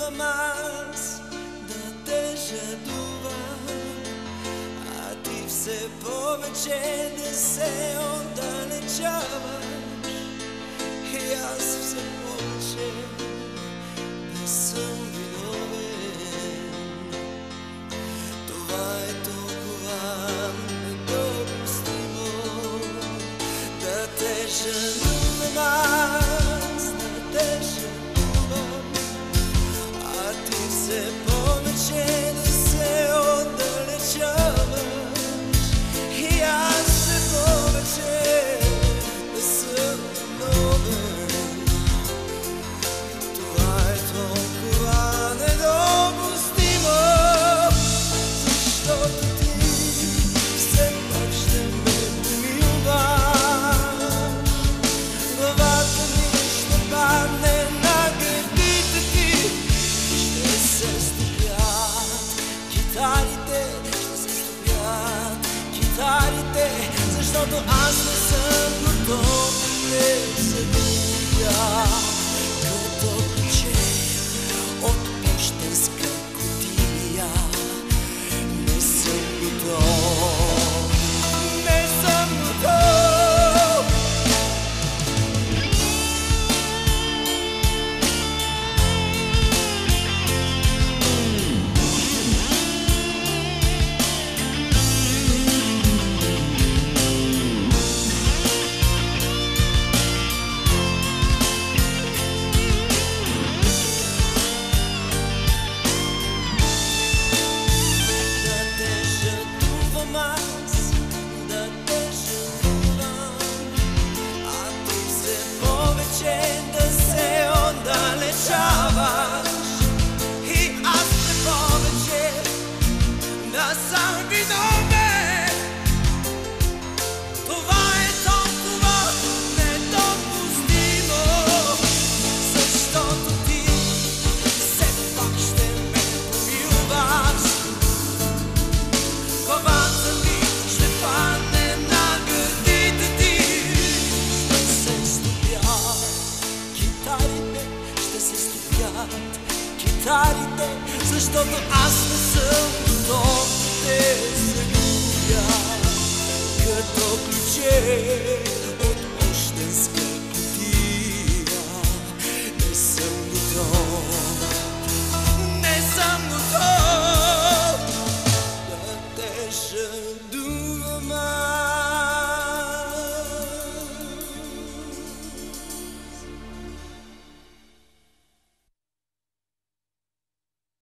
опитвам аз да те жадувам, а ти все повече не се отдалечаваш и аз все повече не съм виновен. Това е толкова недопустимо да те жадувам аз, да те жадувам, а ти все повече не се отдалечаваш и аз все повече не съм виновен. Това е толкова недопустимо, защото ти все пак ще ме помилваш. Главата ми ще падне на гърдите ти, ще се стопят китарите, ще се стопят китарите, защото аз не съм готов да те загубя. Като ключе от пощенска кутия, не съм готов, не съм готов. Да се отдалечаваш и аз все повече да съм виновен. Това е толкова недопустимо, защото ти все пак ще ме помилваш. Главата ми ще падне на гърдите ти, ще се стопят китарите, ще се стопят китарите, защото аз не съм готов да те загубя. Като ключе